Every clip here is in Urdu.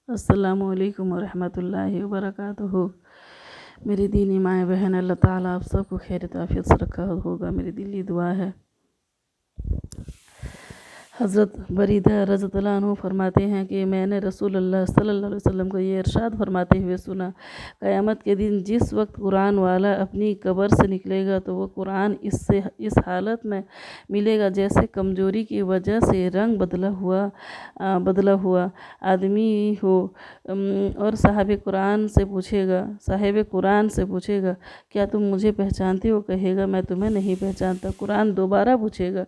السلام علیکم ورحمۃ اللہ وبرکاتہ۔ میری دینی مائیں بہن، اللہ تعالیٰ آپ سب کو خیر عافیت سے رکھا ہوگا، میری دلی دعا ہے۔ حضرت بریدہ رضی اللہ عنہ فرماتے ہیں کہ میں نے رسول اللہ صلی اللہ علیہ وسلم کو یہ ارشاد فرماتے ہوئے سنا، قیامت کے دن جس وقت قرآن والا اپنی قبر سے نکلے گا تو وہ قرآن اس حالت میں ملے گا جیسے کمزوری کی وجہ سے رنگ بدلا ہوا آدمی ہو، اور صاحب قرآن سے پوچھے گا کیا تم مجھے پہچانتے ہو؟ کہے گا میں تمہیں نہیں پہچانتا۔ قرآن دوبارہ پوچھے گا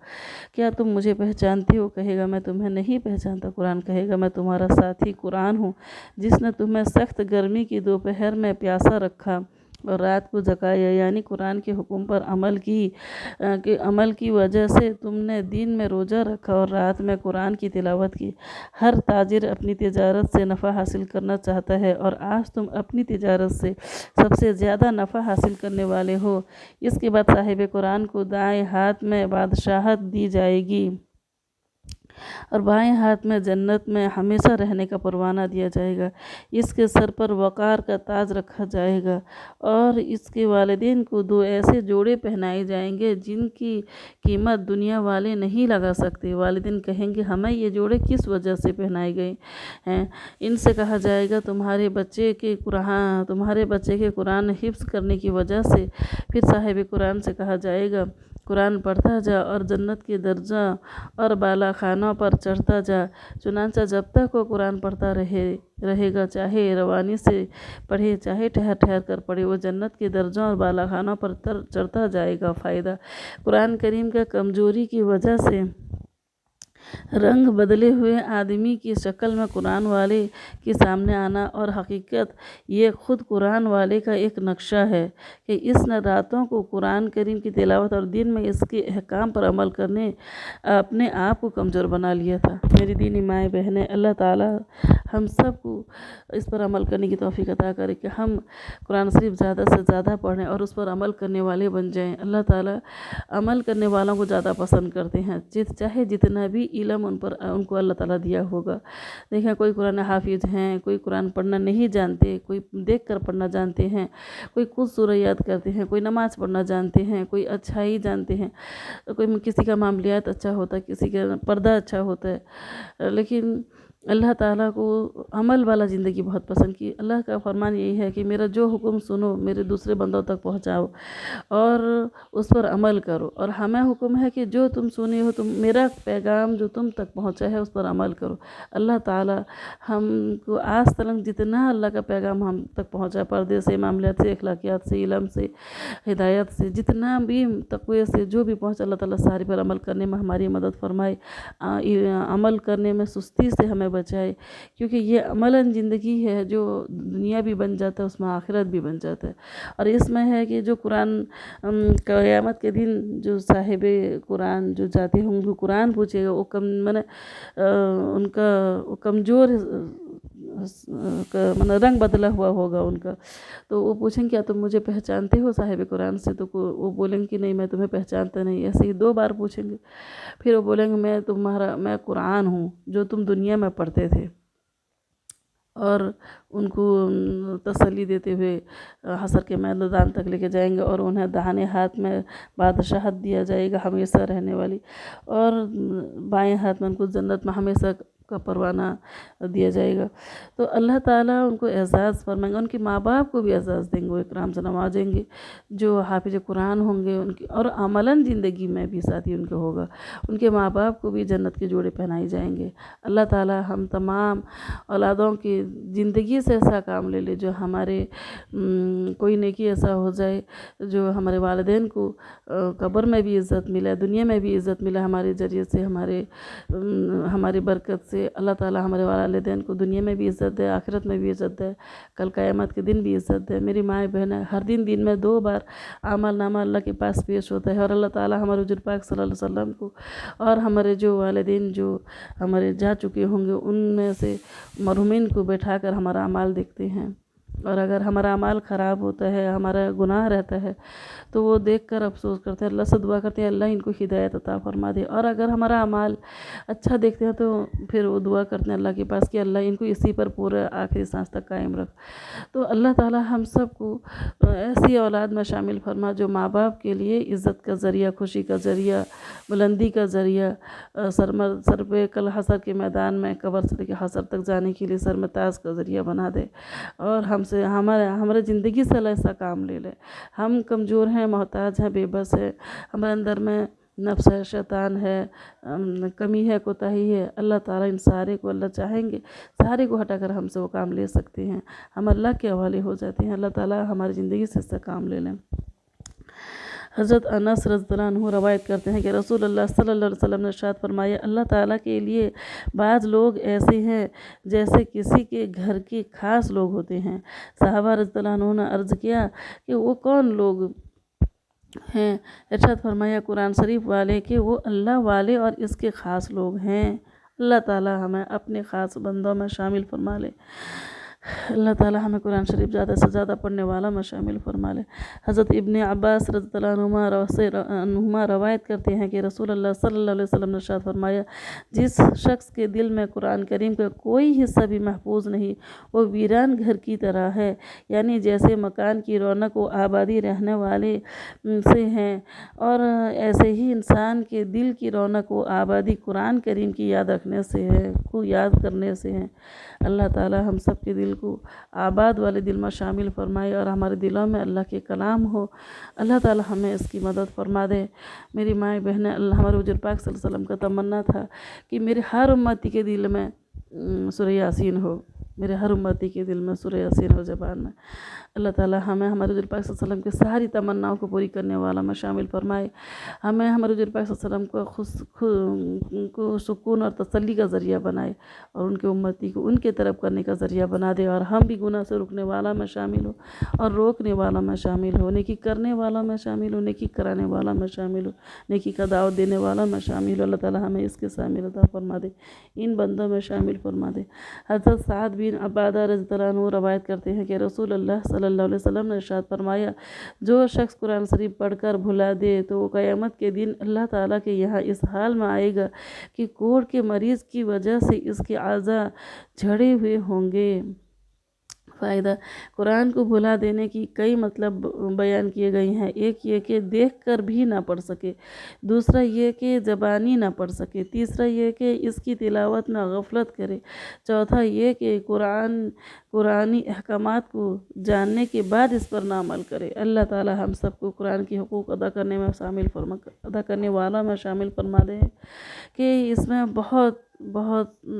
کیا تم مجھے پہچانتے ہو؟ کہے گا میں تمہیں نہیں پہچانتا۔ قرآن کہے گا میں تمہارا ساتھی قرآن ہوں جس نے تمہیں سخت گرمی کی دوپہر میں پیاسا رکھا اور رات کو جگایا، یعنی قرآن کے حکم پر عمل کی وجہ سے تم نے دن میں روزہ رکھا اور رات میں قرآن کی تلاوت کی۔ ہر تاجر اپنی تجارت سے نفع حاصل کرنا چاہتا ہے اور آج تم اپنی تجارت سے سب سے زیادہ نفع حاصل کرنے والے ہو۔ اس کے بعد صاحب قرآن کو دائیں ہاتھ میں بادشاہت دی جائے گی اور بائیں ہاتھ میں جنت میں ہمیشہ رہنے کا پروانہ دیا جائے گا۔ اس کے سر پر وقار کا تاج رکھا جائے گا اور اس کے والدین کو 2 ایسے جوڑے پہنائے جائیں گے جن کی قیمت دنیا والے نہیں لگا سکتے۔ والدین کہیں گے ہمیں یہ جوڑے کس وجہ سے پہنائے گئے ہیں؟ ان سے کہا جائے گا تمہارے بچے کے قرآن حفظ کرنے کی وجہ سے۔ پھر صاحب قرآن سے کہا جائے گا قرآن پڑھتا جا اور جنت کے درجہ اور بالا خانوں پر چڑھتا جا۔ چنانچہ جب تک وہ قرآن پڑھتا رہے گا، چاہے روانی سے پڑھے چاہے ٹھہر ٹھہر کر پڑھے، وہ جنت کے درجوں اور بالا خانوں پر چڑھتا جائے گا۔ فائدہ: قرآن کریم کا کمزوری کی وجہ سے رنگ بدلے ہوئے آدمی کی شکل میں قرآن والے کے سامنے آنا، اور حقیقت یہ خود قرآن والے کا ایک نقشہ ہے کہ اس نے راتوں کو قرآن کریم کی تلاوت اور دن میں اس کے احکام پر عمل کرنے اپنے آپ کو کمزور بنا لیا تھا۔ میری دینی مائیں بہنیں، اللہ تعالیٰ ہم سب کو اس پر عمل کرنے کی توفیق عطا کرے کہ ہم قرآن شریف زیادہ سے زیادہ پڑھیں اور اس پر عمل کرنے والے بن جائیں۔ اللہ تعالیٰ عمل کرنے والوں کو زیادہ پسند کرتے ہیں، چاہے جتنا بھی علم ان کو اللہ تعالیٰ دیا ہوگا۔ دیکھیں کوئی قرآن حافظ ہیں، کوئی قرآن پڑھنا نہیں جانتے، کوئی دیکھ کر پڑھنا جانتے ہیں، کوئی خود سورہ یاد کرتے ہیں، کوئی نماز پڑھنا جانتے ہیں، کوئی اچھائی جانتے ہیں، کوئی کسی کا معاملات اچھا ہوتا ہے، کسی کا پردہ اچھا ہوتا ہے، لیکن اللہ تعالیٰ کو عمل والا زندگی بہت پسند کی۔ اللہ کا فرمان یہی ہے کہ میرا جو حکم سنو، میرے دوسرے بندوں تک پہنچاؤ اور اس پر عمل کرو، اور ہمیں حکم ہے کہ جو تم سنے ہو، میرا پیغام جو تم تک پہنچا ہے اس پر عمل کرو۔ اللہ تعالیٰ ہم کو آج تک جتنا اللہ کا پیغام ہم تک پہنچا، پردے سے، معاملات سے، اخلاقیات سے، علم سے، ہدایت سے، جتنا بھی تقوی سے جو بھی پہنچا، اللہ تعالیٰ سارے پر عمل کرنے میں ہماری مدد فرمائے، عمل کرنے میں سستی سے ہمیں بچائے، کیونکہ یہ عملاً زندگی ہے جو دنیا بھی بن جاتا ہے، اس میں آخرت بھی بن جاتا ہے۔ اور اس میں ہے کہ جو قرآن قیامت کے دن جو صاحب قرآن جو جاتے ہوں گے، قرآن پوچھے گا، ان کا کمزور رنگ بدلا ہوا ہوگا ان کا، تو وہ پوچھیں گے کیا تم مجھے پہچانتے ہو صاحب قرآن سے؟ تو وہ بولیں گے کہ نہیں، میں تمہیں پہچانتا نہیں۔ ایسے ہی 2 بار پوچھیں گے، پھر وہ بولیں گے میں قرآن ہوں جو تم دنیا میں پڑھتے تھے، اور ان کو تسلی دیتے ہوئے حشر کے میدان تک لے کے جائیں گے اور انہیں داہنے ہاتھ میں بادشاہت دیا جائے گا ہمیشہ رہنے والی، اور بائیں ہاتھ میں ان کو جنت میں ہمیشہ کا پروانہ دیا جائے گا۔ تو اللہ تعالیٰ ان کو اعزاز فرمائیں گے، ان کے ماں باپ کو بھی اعزاز دیں گے، وہ اکرام سے نوازیں گے جو حافظ قرآن ہوں گے ان کی، اور عملاً زندگی میں بھی ساتھی ان کا ہوگا، ان کے ماں باپ کو بھی جنت کے جوڑے پہنائے جائیں گے۔ اللہ تعالیٰ ہم تمام اولادوں کی زندگی سے ایسا کام لے لے جو ہمارے کوئی نیکی ایسا ہو جائے جو ہمارے والدین کو قبر میں بھی عزت ملے، دنیا میں بھی عزت ملے، ہمارے ذریعے سے، ہماری برکت سے۔ اللہ تعالیٰ ہمارے والدین کو دنیا میں بھی عزت دے، آخرت میں بھی عزت دے، کل قیامت کے دن بھی عزت دے۔ میری مائیں بہنیں، ہر دن میں 2 بار اعمال نامہ اللہ کے پاس پیش ہوتا ہے، اور اللہ تعالیٰ ہمارے حضور پاک صلی اللہ علیہ وسلم کو اور ہمارے جو والدین جو ہمارے جا چکے ہوں گے ان میں سے مرحومین کو بیٹھا کر ہمارا اعمال دیکھتے ہیں۔ اور اگر ہمارا اعمال خراب ہوتا ہے، ہمارا گناہ رہتا ہے، تو وہ دیکھ کر افسوس کرتے ہیں، اللہ سے دعا کرتے ہیں اللہ ان کو ہدایت عطا فرما دے۔ اور اگر ہمارا اعمال اچھا دیکھتے ہیں تو پھر وہ دعا کرتے ہیں اللہ کے پاس کہ اللہ ان کو اسی پر پورا آخری سانس تک قائم رکھ۔ تو اللہ تعالی ہم سب کو ایسی اولاد میں شامل فرما جو ماں باپ کے لیے عزت کا ذریعہ، خوشی کا ذریعہ، بلندی کا ذریعہ، سر پہ کل حشر کے میدان میں قبر سے لے کے حشر تک جانے کے لیے سر میں تاج کا ذریعہ بنا دے، اور ہمارے زندگی سے اللہ ایسا کام لے لے۔ ہم کمزور ہیں، محتاج ہیں، بے بس ہے، ہمارے اندر میں نفس ہے، شیطان ہے، کمی ہے، کوتاہی ہے، اللہ تعالیٰ ان سارے کو اللہ چاہیں گے سارے کو ہٹا کر ہم سے وہ کام لے سکتے ہیں، ہم اللہ کے حوالے ہو جاتے ہیں، اللہ تعالیٰ ہماری زندگی سے اس سے کام لے لیں۔ حضرت انس رضی اللہ عنہ روایت کرتے ہیں کہ رسول اللہ صلی اللہ علیہ وسلم نے ارشاد فرمایا، اللہ تعالیٰ کے لیے بعض لوگ ایسے ہیں جیسے کسی کے گھر کے خاص لوگ ہوتے ہیں۔ صحابہ رضی اللہ عنہ نے عرض کیا کہ وہ کون لوگ ہیں؟ ارشاد فرمایا قرآن شریف والے کہ وہ اللہ والے اور اس کے خاص لوگ ہیں۔ اللہ تعالیٰ ہمیں اپنے خاص بندوں میں شامل فرما لے۔ اللہ تعالیٰ ہمیں قرآن شریف زیادہ سے زیادہ پڑھنے والا میں شامل فرما لے۔ حضرت ابن عباس رضی اللہ عنہما روایت کرتے ہیں کہ رسول اللہ صلی اللہ علیہ وسلم نے ارشاد فرمایا، جس شخص کے دل میں قرآن کریم کا کوئی حصہ بھی محفوظ نہیں، وہ ویران گھر کی طرح ہے، یعنی جیسے مکان کی رونق و آبادی رہنے والے سے ہیں، اور ایسے ہی انسان کے دل کی رونق و آبادی قرآن کریم کی یاد رکھنے سے ہے، کو یاد کرنے سے ہے۔ اللہ تعالیٰ ہم سب کے دل کو آباد والے دل میں شامل فرمائے اور ہمارے دلوں میں اللہ کے کلام ہو۔ اللہ تعالیٰ ہمیں اس کی مدد فرما دے۔ میری مائیں بہنیں، ہمارے حضور پاک صلی اللہ علیہ وسلم کا تمنا تھا کہ میرے ہر امتی کے دل میں سورہ یاسین ہو، میرے ہر امتی کے دل میں سورہ یاسین ہو زبان میں۔ اللہ تعالیٰ ہمیں ہمارے حضور پاک صلی اللہ علیہ وسلم کی ساری تمناؤں کو پوری کرنے والا میں شامل فرمائے، ہمیں ہمارے حضور پاک صلی اللہ علیہ وسلم کو سکون اور تسلی کا ذریعہ بنائے، اور ان کے امتی کو ان کے طرف کرنے کا ذریعہ بنا دے، اور ہم بھی گناہ سے رکنے والا میں شامل ہو اور روکنے والا میں شامل ہو، نیکی کرنے والا میں شامل ہو، نیکی کرانے والا میں شامل ہو، نیکی کا دعوت دینے والا میں شامل ہو۔ اللہ تعالیٰ ہمیں اس کے شامل عطا فرما دے، ان بندوں میں شامل فرما دے۔ حضرت سعد بن عبادہ رضی اللہ عنہ روایت کرتے ہیں کہ رسول اللہ صلی اللہ علیہ وسلم نے ارشاد فرمایا، جو شخص قرآن شریف پڑھ کر بھلا دے تو وہ قیامت کے دن اللہ تعالیٰ کے یہاں اس حال میں آئے گا کہ کوڑ کے مریض کی وجہ سے اس کے اعضاء جھڑے ہوئے ہوں گے۔ فائدہ، قرآن کو بھلا دینے کی کئی مطلب بیان کیے گئے ہیں۔ ایک یہ کہ دیکھ کر بھی نہ پڑھ سکے، دوسرا یہ کہ زبانی نہ پڑھ سکے، تیسرا یہ کہ اس کی تلاوت میں غفلت کرے، چوتھا یہ کہ قرآنی احکامات کو جاننے کے بعد اس پر نہ عمل کرے۔ اللہ تعالی ہم سب کو قرآن کی حقوق ادا کرنے والا میں شامل فرما دے کہ اس میں بہت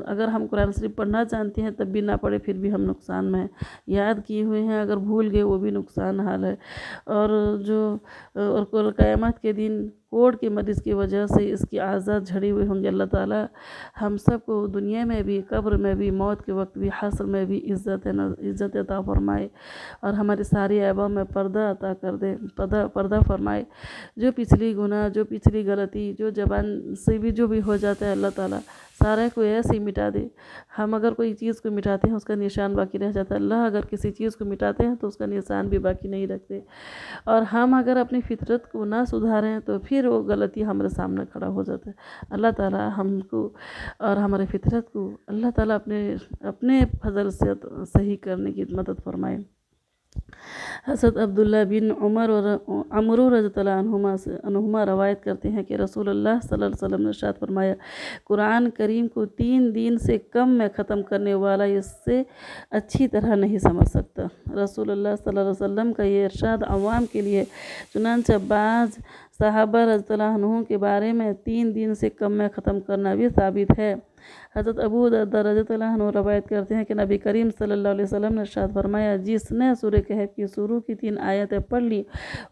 اگر ہم قرآن شریف پڑھنا جانتے ہیں تب بھی نہ پڑھے پھر بھی ہم نقصان میں ہیں، یاد کیے ہوئے ہیں اگر بھول گئے وہ بھی نقصان حال ہے، اور کل قیامت کے دن کوڑ کے مریض کی وجہ سے اس کی اعضاء جھڑی ہوئے ہوں گے۔ اللہ تعالیٰ ہم سب کو دنیا میں بھی، قبر میں بھی، موت کے وقت بھی، حشر میں بھی عزت عطا فرمائے، اور ہمارے سارے عیبوں میں پردہ عطا کر دے، پردہ فرمائے۔ جو پچھلی گناہ، جو پچھلی غلطی، جو زبان سے بھی جو بھی ہو جاتا ہے اللہ تعالیٰ سارے کو ایسے ہی مٹا دے۔ ہم اگر کوئی چیز کو مٹاتے ہیں اس کا نشان باقی رہ جاتا ہے، اللہ اگر کسی چیز کو مٹاتے ہیں تو اس کا نشان بھی باقی نہیں رکھتے، اور ہم اگر اپنی فطرت کو نہ سدھاریں تو پھر وہ غلطی ہمارے سامنے کھڑا ہو جاتا ہے۔ اللہ تعالیٰ ہم کو اور ہمارے فطرت کو اللہ تعالیٰ اپنے فضل سے صحیح کرنے کی مدد فرمائے۔ حضرت عبداللہ بن عمر اور عمرو رضی اللہ عنہما روایت کرتے ہیں کہ رسول اللہ صلی اللہ علیہ وسلم نے ارشاد فرمایا، قرآن کریم کو 3 دن سے کم میں ختم کرنے والا اس سے اچھی طرح نہیں سمجھ سکتا۔ رسول اللہ صلی اللہ علیہ وسلم کا یہ ارشاد عوام کے لیے، چنانچہ بعض صحابہ رضی اللہ عنہم کے بارے میں 3 دن سے کم میں ختم کرنا بھی ثابت ہے۔ حضرت ابو درداء رضی اللہ عنہ روایت کرتے ہیں کہ نبی کریم صلی اللہ علیہ وسلم نے ارشاد فرمایا، جس نے سورہ کہف کی شروع کی 3 آیتیں پڑھ لی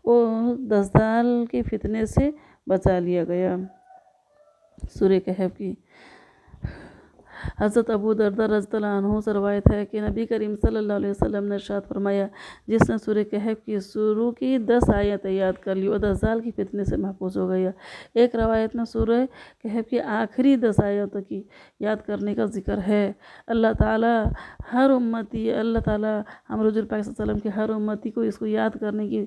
وہ دجال کے فتنے سے بچا لیا گیا۔ سورہ کہف کی حضرت ابو درداء رضی اللہ عنہ سے روایت ہے کہ نبی کریم صلی اللہ علیہ وسلم نے ارشاد فرمایا، جس نے سورہ کہف کی شروع کی 10 آیتیں یاد کر لی وہ دجال کی فتنے سے محفوظ ہو گیا۔ ایک روایت میں سورہ کہف کی آخری 10 آیتوں کی یاد کرنے کا ذکر ہے۔ اللہ تعالیٰ ہر امتی، اللہ تعالیٰ ہم حضور پاک صلی اللہ علیہ وسلم کے ہر امتی کو اس کو یاد کرنے کی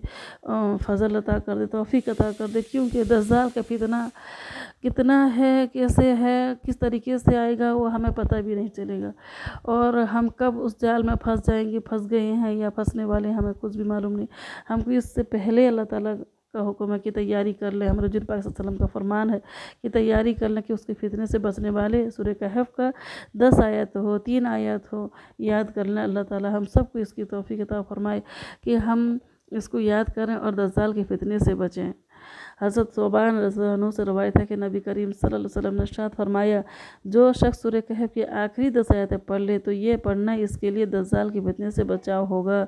فضل عطا کر دے، توفیق عطا کر دے، کیونکہ دجال کا فتنہ کتنا ہے، کیسے ہے، کس طریقے سے آئے گا وہ ہمیں پتہ بھی نہیں چلے گا، اور ہم کب اس جال میں پھنس جائیں گے، پھنس گئے ہیں یا پھنسنے والے ہیں، ہمیں کچھ بھی معلوم نہیں۔ ہم کو اس سے پہلے اللہ تعالیٰ کا حکم ہے کہ تیاری کر لیں، ہمارے حضور پاک صلی اللہ علیہ وسلم کا فرمان ہے کہ تیاری کر لیں کہ اس کے فتنے سے بچنے والے سورہ کہف کا 10 آیت ہو، 3 آیت ہو، یاد کر لیں۔ اللہ تعالیٰ ہم سب کو اس کی توفیق عطا فرمائے کہ ہم اس کو یاد کریں اور دجال کے فتنے سے بچیں۔ حضرت ثوبان رضی اللہ عنہ سے روایت ہے کہ نبی کریم صلی اللہ علیہ وسلم نے ارشاد فرمایا، جو شخص سورہ کہف کی آخری 10 آیتیں پڑھ لے تو یہ پڑھنا اس کے لیے دجال کے فتنے سے بچاؤ ہوگا۔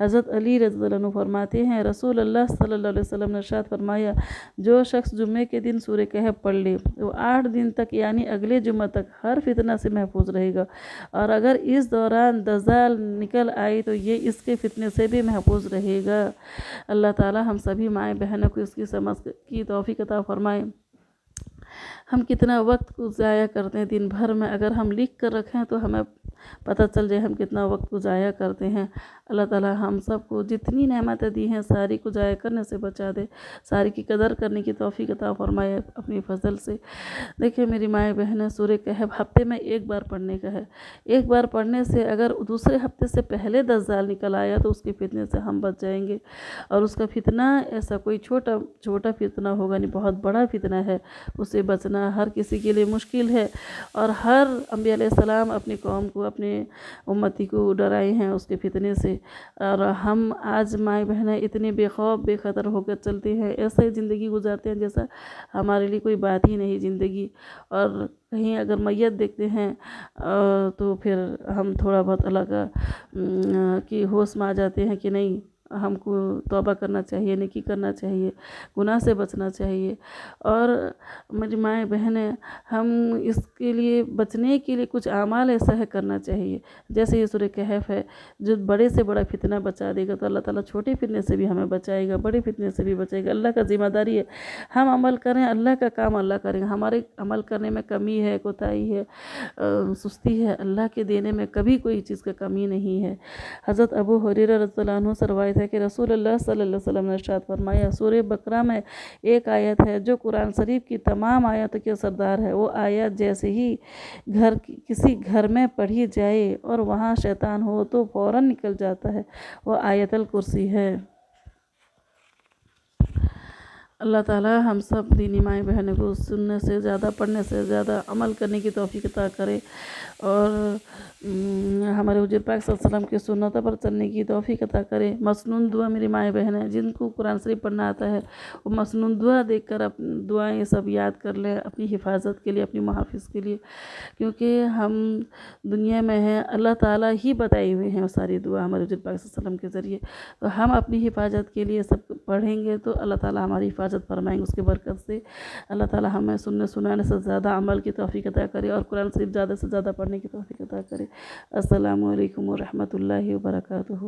حضرت علی رضی اللہ عنہ فرماتے ہیں، رسول اللہ صلی اللہ علیہ وسلم نے ارشاد فرمایا، جو شخص جمعے کے دن سورہ کہف پڑھ لے وہ 8 دن تک یعنی اگلے جمعہ تک ہر فتنہ سے محفوظ رہے گا، اور اگر اس دوران دجال نکل آئی تو یہ اس کے فتنے سے بھی محفوظ رہے گا۔ اللہ تعالیٰ ہم سبھی مائیں بہنوں کو اس کی سمجھ کی توفیق عطا فرمائے۔ ہم کتنا وقت کو ضائع کرتے ہیں دن بھر میں، اگر ہم لکھ کر رکھیں تو ہمیں پتہ چل جائے ہم کتنا وقت کو ضائع کرتے ہیں۔ اللہ تعالیٰ ہم سب کو جتنی نعمتیں دی ہیں ساری کو ضائع کرنے سے بچا دے، ساری کی قدر کرنے کی توفیق عطا فرمائے اپنی فضل سے۔ دیکھیں میری مائیں بہنیں، سورہ کہف ہفتے میں ایک بار پڑھنے کا ہے۔ ایک بار پڑھنے سے اگر دوسرے ہفتے سے پہلے دجال نکل آیا تو اس کے فتنے سے ہم بچ جائیں گے، اور اس کا فتنہ ایسا کوئی چھوٹا فتنہ ہوگا نہیں، بہت بڑا فتنہ ہے، اسے بچنا ہر کسی کے لیے مشکل ہے، اور ہر انبیاء علیہ السلام اپنی قوم کو، اپنے امتی کو ڈرائے ہیں اس کے فتنے سے، اور ہم آج مائیں بہنیں اتنے بے خوف بے خطر ہو کر چلتے ہیں، ایسے زندگی گزارتے ہیں جیسا ہمارے لیے کوئی بات ہی نہیں زندگی، اور کہیں اگر میت دیکھتے ہیں تو پھر ہم تھوڑا بہت اللہ کا کی ہوش میں آ جاتے ہیں کہ نہیں، ہم کو توبہ کرنا چاہیے، نیکی کرنا چاہیے، گناہ سے بچنا چاہیے۔ اور میری مائیں بہنیں، ہم اس کے لیے بچنے کے لیے کچھ اعمال ایسا ہے کرنا چاہیے، جیسے یہ سورہ کہف ہے جو بڑے سے بڑا فتنہ بچا دے گا، تو اللہ تعالیٰ چھوٹے فتنے سے بھی ہمیں بچائے گا، بڑے فتنے سے بھی بچائے گا۔ اللہ کا ذمہ داری ہے ہم عمل کریں، اللہ کا کام اللہ کریں گے، ہمارے عمل کرنے میں کمی ہے، کوتاہی ہے، سستی ہے، اللہ کے دینے میں کبھی کوئی چیز کا کمی نہیں ہے۔ حضرت ابو ہریرہ رضی اللہ عنہ سے روایت ہے کہ رسول اللہ صلی اللہ علیہ وسلم نے ارشاد فرمایا، سورہ بقرہ میں ایک آیت ہے جو قرآن شریف کی تمام آیتوں کے سردار ہے، وہ آیت جیسے ہی کسی گھر میں پڑھی جائے اور وہاں شیطان ہو تو فوراً نکل جاتا ہے، وہ آیت الکرسی ہے۔ اللہ تعالیٰ ہم سب دینی مائیں بہنوں کو سننے سے زیادہ، پڑھنے سے زیادہ عمل کرنے کی توفیق عطا کرے، اور ہمارے حضور پاک صلی اللہ علیہ وسلم کی سنتوں پر چلنے کی توفیق عطا کرے۔ مسنون دعا میری مائیں بہنیں جن کو قرآن شریف پڑھنا آتا ہے وہ مسنون دعا دیکھ کر دعائیں سب یاد کر لیں اپنی حفاظت کے لیے، اپنی محافظ کے لیے، کیونکہ ہم دنیا میں ہیں، اللہ تعالیٰ ہی بتائے ہوئے ہیں وہ ساری دعا ہمارے حضور پاک صلی اللہ علیہ وسلم کے ذریعے، تو ہم اپنی حفاظت کے لیے سب پڑھیں گے تو اللہ تعالیٰ ہماری حفاظت فرمائیں گے اس کی برکت سے۔ اللہ تعالیٰ ہمیں سننے سنانے سے زیادہ عمل کی توفیق عطا کرے اور قرآن شریف زیادہ سے زیادہ پڑھنے کی توفیق عطا کرے۔ السلام علیکم ورحمۃ اللہ وبرکاتہ۔